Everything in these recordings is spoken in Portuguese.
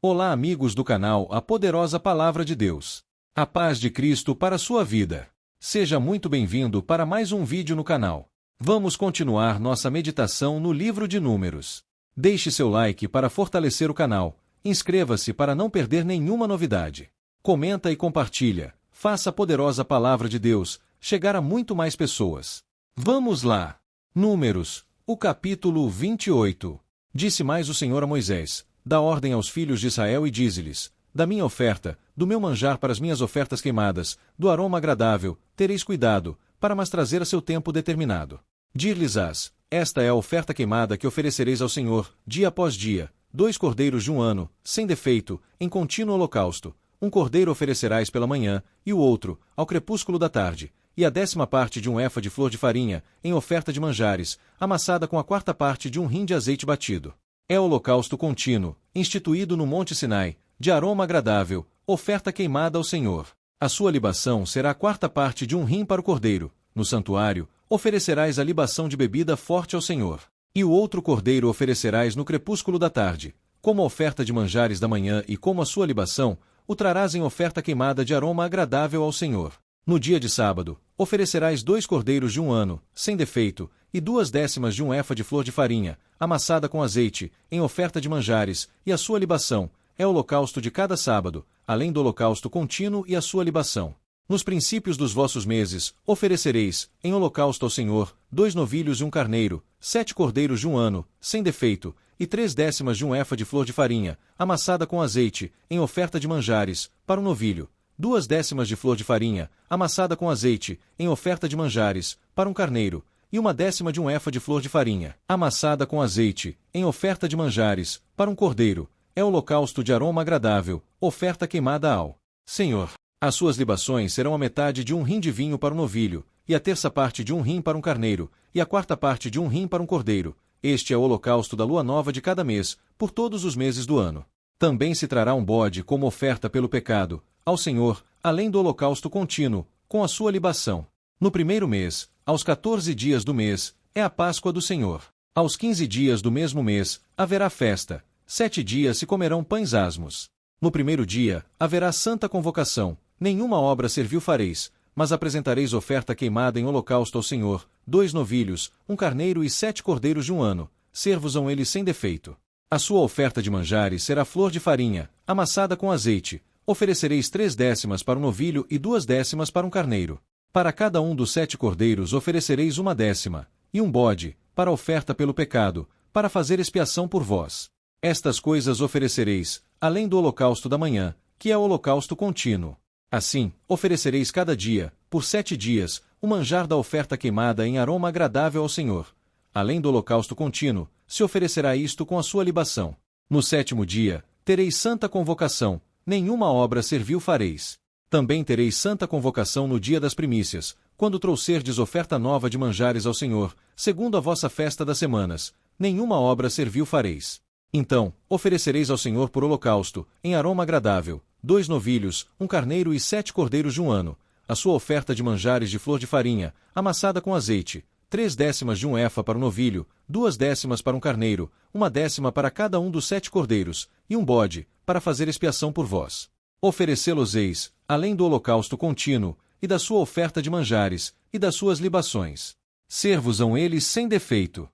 Olá, amigos do canal A Poderosa Palavra de Deus. A paz de Cristo para a sua vida. Seja muito bem-vindo para mais um vídeo no canal. Vamos continuar nossa meditação no livro de Números. Deixe seu like para fortalecer o canal. Inscreva-se para não perder nenhuma novidade. Comenta e compartilha. Faça a poderosa Palavra de Deus chegar a muito mais pessoas. Vamos lá. Números, o capítulo 28. Disse mais o Senhor a Moisés: dá ordem aos filhos de Israel e dize-lhes: da minha oferta, do meu manjar para as minhas ofertas queimadas, do aroma agradável, tereis cuidado, para mas trazer a seu tempo determinado. Dir-lhes-ás: esta é a oferta queimada que oferecereis ao Senhor, dia após dia, 2 cordeiros de um ano, sem defeito, em contínuo holocausto. Um cordeiro oferecerás pela manhã, e o outro, ao crepúsculo da tarde, e a 10ª parte de um efa de flor de farinha, em oferta de manjares, amassada com a 4ª parte de um rim de azeite batido. É holocausto contínuo, instituído no Monte Sinai, de aroma agradável, oferta queimada ao Senhor. A sua libação será a 4ª parte de um rim para o cordeiro. No santuário, oferecerás a libação de bebida forte ao Senhor. E o outro cordeiro oferecerás no crepúsculo da tarde. Como a oferta de manjares da manhã e como a sua libação, o trarás em oferta queimada de aroma agradável ao Senhor. No dia de sábado, oferecerás 2 cordeiros de um ano, sem defeito, e 2/10 de um efa de flor de farinha, amassada com azeite, em oferta de manjares, e a sua libação, é o holocausto de cada sábado, além do holocausto contínuo e a sua libação. Nos princípios dos vossos meses, oferecereis, em holocausto ao Senhor, 2 novilhos e um carneiro, 7 cordeiros de um ano, sem defeito, e 3/10 de um efa de flor de farinha, amassada com azeite, em oferta de manjares, para o novilho. 2/10 de flor de farinha, amassada com azeite, em oferta de manjares, para um carneiro, e 1/10 de um efa de flor de farinha, amassada com azeite, em oferta de manjares, para um cordeiro. É holocausto de aroma agradável, oferta queimada ao Senhor. As suas libações serão a metade de um rim de vinho para um novilho, e a 1/3 parte de um rim para um carneiro, e a 4ª parte de um rim para um cordeiro. Este é o holocausto da lua nova de cada mês, por todos os meses do ano. Também se trará um bode como oferta pelo pecado, ao Senhor, além do holocausto contínuo, com a sua libação. No primeiro mês, aos 14 dias do mês, é a Páscoa do Senhor. Aos 15 dias do mesmo mês, haverá festa. 7 dias se comerão pães asmos. No primeiro dia, haverá santa convocação. Nenhuma obra servil fareis, mas apresentareis oferta queimada em holocausto ao Senhor, 2 novilhos, um carneiro e 7 cordeiros de um ano. Ser-vos-ão eles sem defeito. A sua oferta de manjares será flor de farinha, amassada com azeite. Oferecereis 3/10 para um novilho e 2/10 para um carneiro. Para cada um dos 7 cordeiros oferecereis 1/10, e um bode, para oferta pelo pecado, para fazer expiação por vós. Estas coisas oferecereis, além do holocausto da manhã, que é o holocausto contínuo. Assim, oferecereis cada dia, por 7 dias, o manjar da oferta queimada em aroma agradável ao Senhor. Além do holocausto contínuo, se oferecerá isto com a sua libação. No 7º dia, tereis santa convocação. Nenhuma obra servil fareis. Também tereis santa convocação no dia das primícias, quando trouxerdes oferta nova de manjares ao Senhor, segundo a vossa festa das semanas. Nenhuma obra servil fareis. Então, oferecereis ao Senhor por holocausto, em aroma agradável, 2 novilhos, um carneiro e 7 cordeiros de um ano. A sua oferta de manjares de flor de farinha, amassada com azeite, 3/10 de um efa para o novilho, 2/10 para um carneiro, 1/10 para cada um dos 7 cordeiros, e um bode, para fazer expiação por vós. Oferecê-los-eis, além do holocausto contínuo, e da sua oferta de manjares, e das suas libações. Ser-vos-ão eles sem defeito.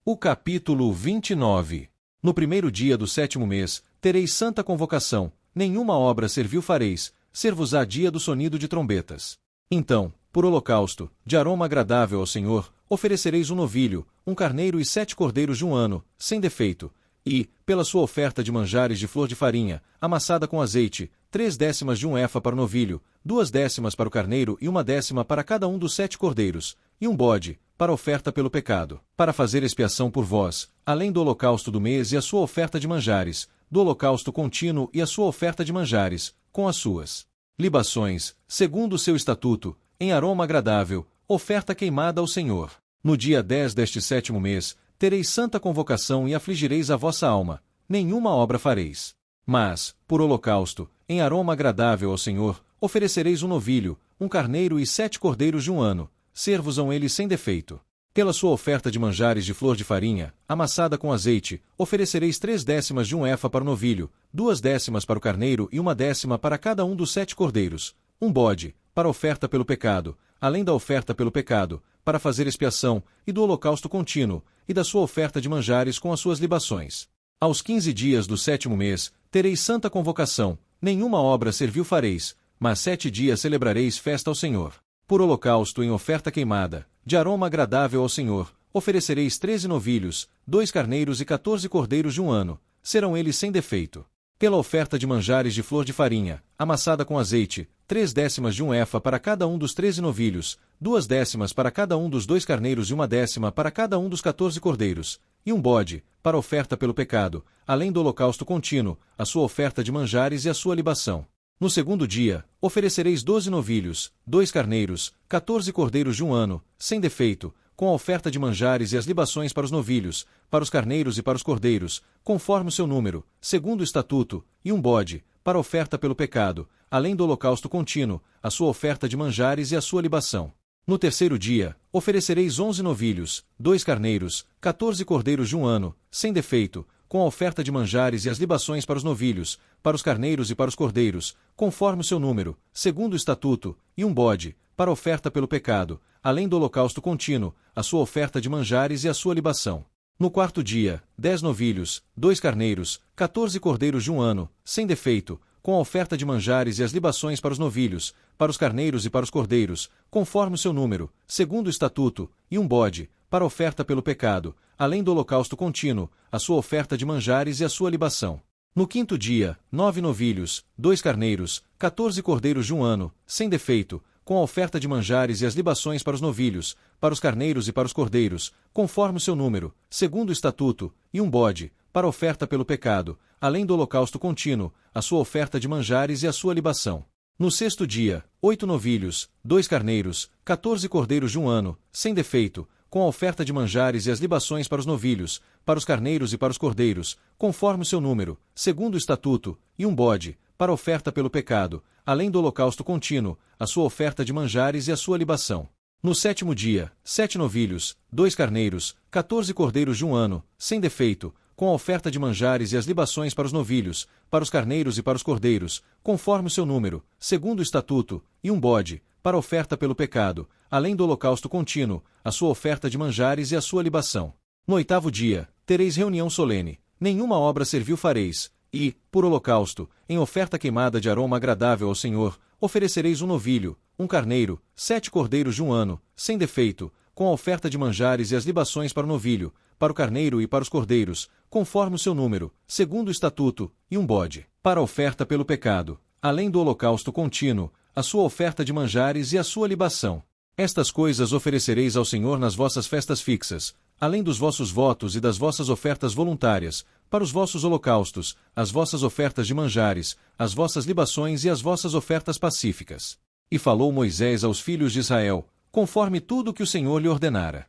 O capítulo 29. No primeiro dia do 7º mês, tereis santa convocação. Nenhuma obra servil fareis, ser-vos-á dia do sonido de trombetas. Então, por holocausto, de aroma agradável ao Senhor, oferecereis um novilho, um carneiro e 7 cordeiros de um ano, sem defeito. E, pela sua oferta de manjares de flor de farinha, amassada com azeite, 3/10 de um efa para o novilho, 2/10 para o carneiro e 1/10 para cada um dos 7 cordeiros, e um bode, para oferta pelo pecado, para fazer expiação por vós, além do holocausto do mês e a sua oferta de manjares, do holocausto contínuo e a sua oferta de manjares, com as suas libações, segundo o seu estatuto, em aroma agradável, oferta queimada ao Senhor. No dia 10 deste 7º mês, tereis santa convocação e afligireis a vossa alma. Nenhuma obra fareis. Mas, por holocausto, em aroma agradável ao Senhor, oferecereis um novilho, um carneiro e 7 cordeiros de um ano. Ser-vos-ão eles sem defeito. Pela sua oferta de manjares de flor de farinha, amassada com azeite, oferecereis 3/10 de um efa para o novilho, 2/10 para o carneiro e 1/10 para cada um dos 7 cordeiros, um bode, para oferta pelo pecado, além da oferta pelo pecado, para fazer expiação, e do holocausto contínuo, e da sua oferta de manjares com as suas libações. Aos 15 dias do 7º mês, tereis santa convocação, nenhuma obra servil fareis, mas 7 dias celebrareis festa ao Senhor. Por holocausto em oferta queimada, de aroma agradável ao Senhor, oferecereis 13 novilhos, 2 carneiros e 14 cordeiros de um ano, serão eles sem defeito. Pela oferta de manjares de flor de farinha, amassada com azeite, 3/10 de um efa para cada um dos 13 novilhos, 2/10 para cada um dos 2 carneiros e 1/10 para cada um dos 14 cordeiros, e um bode, para oferta pelo pecado, além do holocausto contínuo, a sua oferta de manjares e a sua libação. No 2º dia, oferecereis 12 novilhos, 2 carneiros, 14 cordeiros de um ano, sem defeito, com a oferta de manjares e as libações para os novilhos, para os carneiros e para os cordeiros, conforme o seu número, segundo o estatuto, e um bode, para oferta pelo pecado, além do holocausto contínuo, a sua oferta de manjares e a sua libação. No 3º dia, oferecereis 11 novilhos, 2 carneiros, 14 cordeiros de um ano, sem defeito, com a oferta de manjares e as libações para os novilhos, para os carneiros e para os cordeiros, conforme o seu número, segundo o estatuto, e um bode, para oferta pelo pecado, além do holocausto contínuo, a sua oferta de manjares e a sua libação. No 4º dia, 10 novilhos, 2 carneiros, 14 cordeiros de um ano, sem defeito, com a oferta de manjares e as libações para os novilhos, para os carneiros e para os cordeiros, conforme o seu número, segundo o estatuto, e um bode, para oferta pelo pecado, além do holocausto contínuo, a sua oferta de manjares e a sua libação. No 5º dia, 9 novilhos, 2 carneiros, 14 cordeiros de um ano, sem defeito, com a oferta de manjares e as libações para os novilhos, para os carneiros e para os cordeiros, conforme o seu número, segundo o estatuto, e um bode, para oferta pelo pecado, além do holocausto contínuo, a sua oferta de manjares e a sua libação. No 6º dia, 8 novilhos, 2 carneiros, 14 cordeiros de um ano, sem defeito, com a oferta de manjares e as libações para os novilhos, para os carneiros e para os cordeiros, conforme o seu número, segundo o estatuto, e um bode, para oferta pelo pecado, além do holocausto contínuo, a sua oferta de manjares e a sua libação. No 7º dia, 7 novilhos, 2 carneiros, 14 cordeiros de um ano, sem defeito, com a oferta de manjares e as libações para os novilhos, para os carneiros e para os cordeiros, conforme o seu número, segundo o estatuto, e um bode, para oferta pelo pecado, além do holocausto contínuo, a sua oferta de manjares e a sua libação. No 8º dia, tereis reunião solene, nenhuma obra servil fareis, e, por holocausto, em oferta queimada de aroma agradável ao Senhor, oferecereis um novilho, um carneiro, 7 cordeiros de um ano, sem defeito, com a oferta de manjares e as libações para o novilho, para o carneiro e para os cordeiros, conforme o seu número, segundo o estatuto, e um bode, para oferta pelo pecado, além do holocausto contínuo, a sua oferta de manjares e a sua libação. Estas coisas oferecereis ao Senhor nas vossas festas fixas, além dos vossos votos e das vossas ofertas voluntárias, para os vossos holocaustos, as vossas ofertas de manjares, as vossas libações e as vossas ofertas pacíficas. E falou Moisés aos filhos de Israel, conforme tudo o que o Senhor lhe ordenara.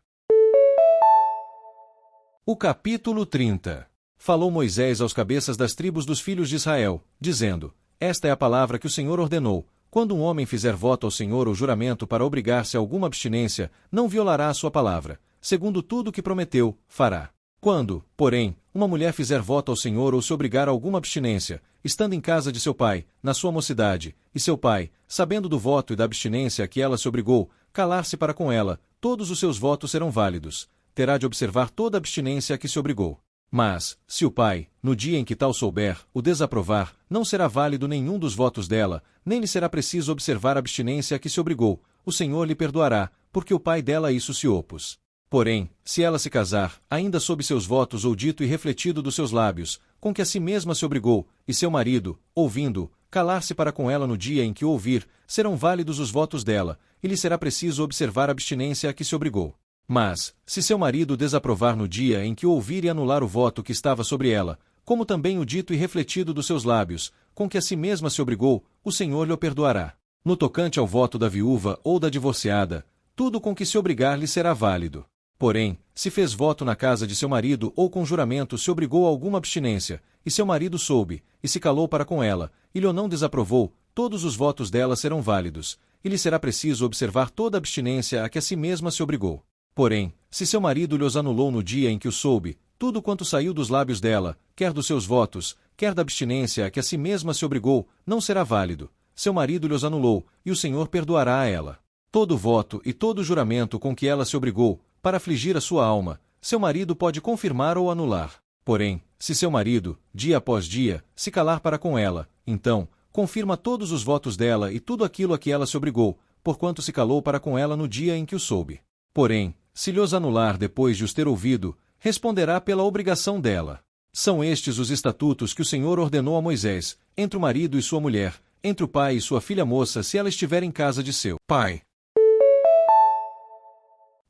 O capítulo 30. Falou Moisés aos cabeças das tribos dos filhos de Israel, dizendo: Esta é a palavra que o Senhor ordenou. Quando um homem fizer voto ao Senhor ou juramento para obrigar-se a alguma abstinência, não violará a sua palavra. Segundo tudo o que prometeu, fará. Quando, porém, uma mulher fizer voto ao Senhor ou se obrigar a alguma abstinência, estando em casa de seu pai, na sua mocidade, e seu pai, sabendo do voto e da abstinência a que ela se obrigou, calar-se para com ela, todos os seus votos serão válidos. Terá de observar toda a abstinência a que se obrigou. Mas, se o pai, no dia em que tal souber, o desaprovar, não será válido nenhum dos votos dela, nem lhe será preciso observar a abstinência a que se obrigou, o Senhor lhe perdoará, porque o pai dela a isso se opôs. Porém, se ela se casar, ainda sob seus votos ou dito e refletido dos seus lábios, com que a si mesma se obrigou, e seu marido, ouvindo, calar-se para com ela no dia em que o ouvir, serão válidos os votos dela, e lhe será preciso observar a abstinência a que se obrigou. Mas, se seu marido desaprovar no dia em que o ouvir e anular o voto que estava sobre ela, como também o dito e refletido dos seus lábios, com que a si mesma se obrigou, o Senhor lhe o perdoará. No tocante ao voto da viúva ou da divorciada, tudo com que se obrigar lhe será válido. Porém, se fez voto na casa de seu marido ou com juramento se obrigou a alguma abstinência, e seu marido soube, e se calou para com ela, e lhe não desaprovou, todos os votos dela serão válidos, e lhe será preciso observar toda a abstinência a que a si mesma se obrigou. Porém, se seu marido lhos anulou no dia em que o soube, tudo quanto saiu dos lábios dela, quer dos seus votos, quer da abstinência a que a si mesma se obrigou, não será válido. Seu marido lhos anulou, e o Senhor perdoará a ela. Todo voto e todo juramento com que ela se obrigou, para afligir a sua alma, seu marido pode confirmar ou anular. Porém, se seu marido, dia após dia, se calar para com ela, então, confirma todos os votos dela e tudo aquilo a que ela se obrigou, porquanto se calou para com ela no dia em que o soube. Porém, se lhos anular depois de os ter ouvido, responderá pela obrigação dela. São estes os estatutos que o Senhor ordenou a Moisés, entre o marido e sua mulher, entre o pai e sua filha moça se ela estiver em casa de seu pai.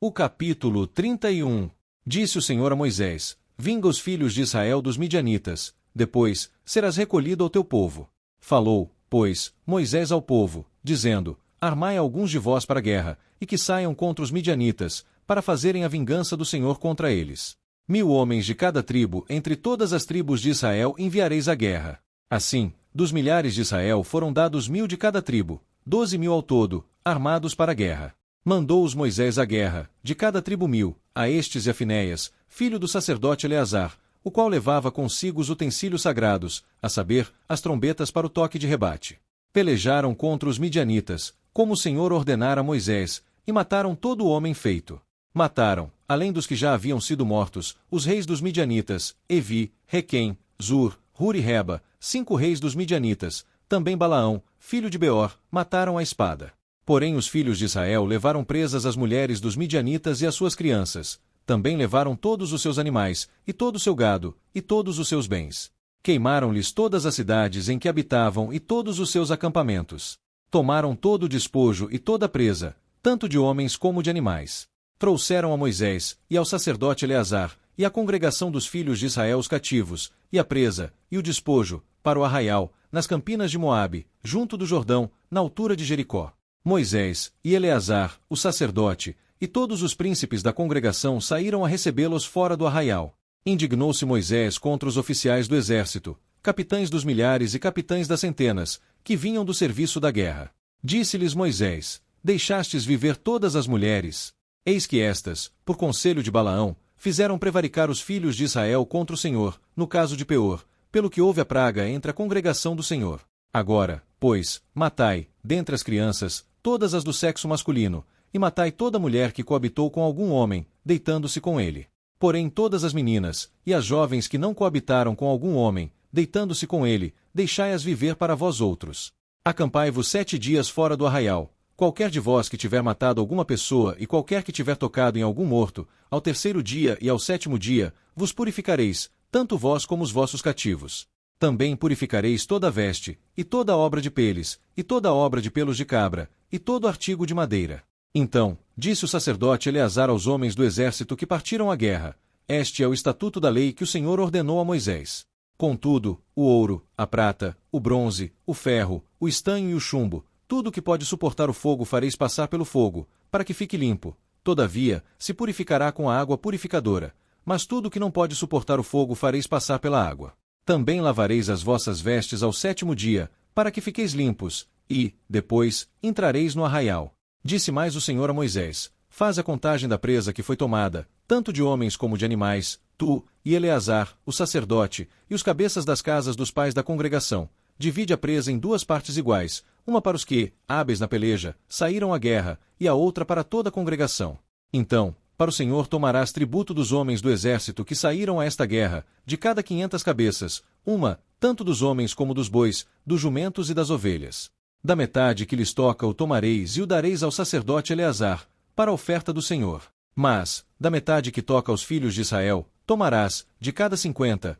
O capítulo 31. Disse o Senhor a Moisés: Vinga os filhos de Israel dos midianitas, depois serás recolhido ao teu povo. Falou, pois, Moisés ao povo, dizendo: Armai alguns de vós para a guerra, e que saiam contra os midianitas, para fazerem a vingança do Senhor contra eles. 1000 homens de cada tribo, entre todas as tribos de Israel, enviareis à guerra. Assim, dos milhares de Israel foram dados 1000 de cada tribo, 12.000 ao todo, armados para a guerra. Mandou-os Moisés à guerra, de cada tribo 1000, a estes e a Finéias, filho do sacerdote Eleazar, o qual levava consigo os utensílios sagrados, a saber, as trombetas para o toque de rebate. Pelejaram contra os midianitas, como o Senhor ordenara a Moisés, e mataram todo o homem feito. Mataram, além dos que já haviam sido mortos, os reis dos midianitas, Evi, Requém, Zur, Hur e Reba, 5 reis dos midianitas, também Balaão, filho de Beor, mataram à espada. Porém os filhos de Israel levaram presas as mulheres dos midianitas e as suas crianças. Também levaram todos os seus animais, e todo o seu gado, e todos os seus bens. Queimaram-lhes todas as cidades em que habitavam e todos os seus acampamentos. Tomaram todo o despojo e toda a presa, tanto de homens como de animais. Trouxeram a Moisés, e ao sacerdote Eleazar, e à congregação dos filhos de Israel os cativos, e a presa, e o despojo, para o arraial, nas campinas de Moabe, junto do Jordão, na altura de Jericó. Moisés, e Eleazar, o sacerdote, e todos os príncipes da congregação saíram a recebê-los fora do arraial. Indignou-se Moisés contra os oficiais do exército, capitães dos milhares e capitães das centenas, que vinham do serviço da guerra. Disse-lhes Moisés: Deixastes viver todas as mulheres. Eis que estas, por conselho de Balaão, fizeram prevaricar os filhos de Israel contra o Senhor, no caso de Peor, pelo que houve a praga entre a congregação do Senhor. Agora, pois, matai, dentre as crianças, todas as do sexo masculino, e matai toda mulher que coabitou com algum homem, deitando-se com ele. Porém todas as meninas, e as jovens que não coabitaram com algum homem, deitando-se com ele, deixai-as viver para vós outros. Acampai-vos 7 dias fora do arraial. Qualquer de vós que tiver matado alguma pessoa e qualquer que tiver tocado em algum morto, ao 3º dia e ao 7º dia, vos purificareis, tanto vós como os vossos cativos. Também purificareis toda a veste, e toda a obra de peles, e toda a obra de pelos de cabra, e todo artigo de madeira. Então, disse o sacerdote Eleazar aos homens do exército que partiram à guerra: Este é o estatuto da lei que o Senhor ordenou a Moisés. Contudo, o ouro, a prata, o bronze, o ferro, o estanho e o chumbo, tudo que pode suportar o fogo fareis passar pelo fogo, para que fique limpo. Todavia, se purificará com a água purificadora. Mas tudo que não pode suportar o fogo fareis passar pela água. Também lavareis as vossas vestes ao 7º dia, para que fiqueis limpos, e, depois, entrareis no arraial. Disse mais o Senhor a Moisés: Faz a contagem da presa que foi tomada, tanto de homens como de animais, tu, e Eleazar, o sacerdote, e os cabeças das casas dos pais da congregação. Divide a presa em 2 partes iguais, uma para os que, hábeis na peleja, saíram à guerra, e a outra para toda a congregação. Então, para o Senhor tomarás tributo dos homens do exército que saíram a esta guerra, de cada 500 cabeças, uma, tanto dos homens como dos bois, dos jumentos e das ovelhas. Da metade que lhes toca o tomareis e o dareis ao sacerdote Eleazar, para a oferta do Senhor. Mas, da metade que toca aos filhos de Israel, tomarás, de cada 50,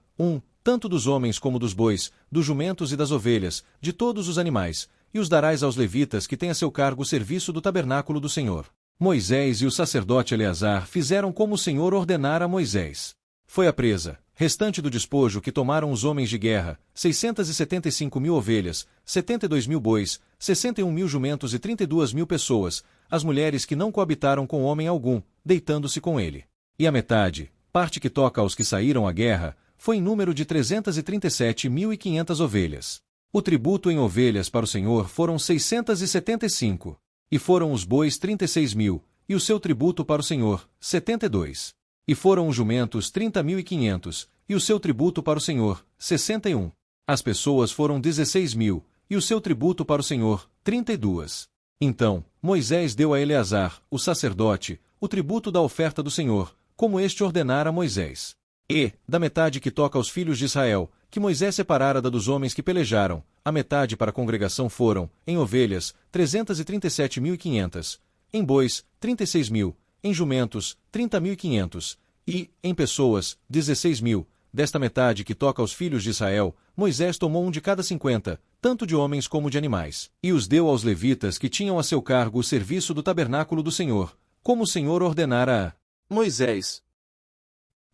tanto dos homens como dos bois, dos jumentos e das ovelhas, de todos os animais, e os darás aos levitas que têm a seu cargo o serviço do tabernáculo do Senhor. Moisés e o sacerdote Eleazar fizeram como o Senhor ordenara a Moisés. Foi a presa, restante do despojo que tomaram os homens de guerra, 675.000 ovelhas, 72.000 bois, 61.000 jumentos e 32.000 pessoas, as mulheres que não coabitaram com homem algum, deitando-se com ele. E a metade, parte que toca aos que saíram à guerra, foi em número de 337.500 ovelhas. O tributo em ovelhas para o Senhor foram 675. E foram os bois 36.000, e o seu tributo para o Senhor, 72. E foram os jumentos 30.500, e o seu tributo para o Senhor, 61. As pessoas foram 16.000, e o seu tributo para o Senhor, 32. Então, Moisés deu a Eleazar, o sacerdote, o tributo da oferta do Senhor, como este ordenara a Moisés. E, da metade que toca aos filhos de Israel, que Moisés separara da dos homens que pelejaram, a metade para a congregação foram, em ovelhas, 337.500, em bois, 36.000, em jumentos, 30.500, e, em pessoas, 16.000. Desta metade que toca aos filhos de Israel, Moisés tomou um de cada 50, tanto de homens como de animais, e os deu aos levitas que tinham a seu cargo o serviço do tabernáculo do Senhor, como o Senhor ordenara a Moisés.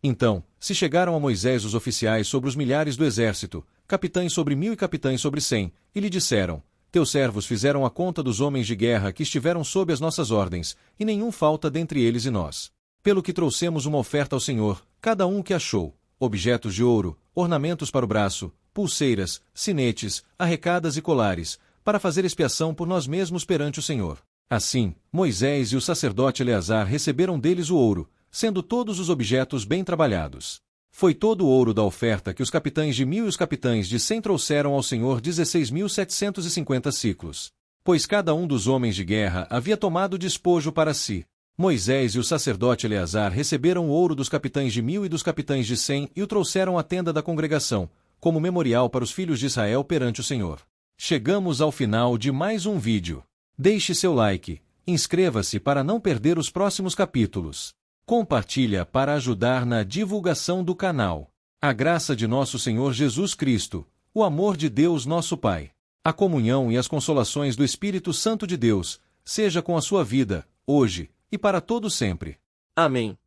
Então, se chegaram a Moisés os oficiais sobre os milhares do exército, capitães sobre 1.000 e capitães sobre 100, e lhe disseram: Teus servos fizeram a conta dos homens de guerra que estiveram sob as nossas ordens, e nenhum falta dentre eles e nós. Pelo que trouxemos uma oferta ao Senhor, cada um que achou, objetos de ouro, ornamentos para o braço, pulseiras, sinetes, arrecadas e colares, para fazer expiação por nós mesmos perante o Senhor. Assim, Moisés e o sacerdote Eleazar receberam deles o ouro, sendo todos os objetos bem trabalhados. Foi todo o ouro da oferta que os capitães de 1.000 e os capitães de 100 trouxeram ao Senhor 16.750 siclos. Pois cada um dos homens de guerra havia tomado despojo para si. Moisés e o sacerdote Eleazar receberam o ouro dos capitães de 1.000 e dos capitães de 100 e o trouxeram à tenda da congregação, como memorial para os filhos de Israel perante o Senhor. Chegamos ao final de mais um vídeo. Deixe seu like, inscreva-se para não perder os próximos capítulos. Compartilha para ajudar na divulgação do canal. A graça de nosso Senhor Jesus Cristo, o amor de Deus nosso Pai, a comunhão e as consolações do Espírito Santo de Deus, seja com a sua vida, hoje, e para todo sempre. Amém.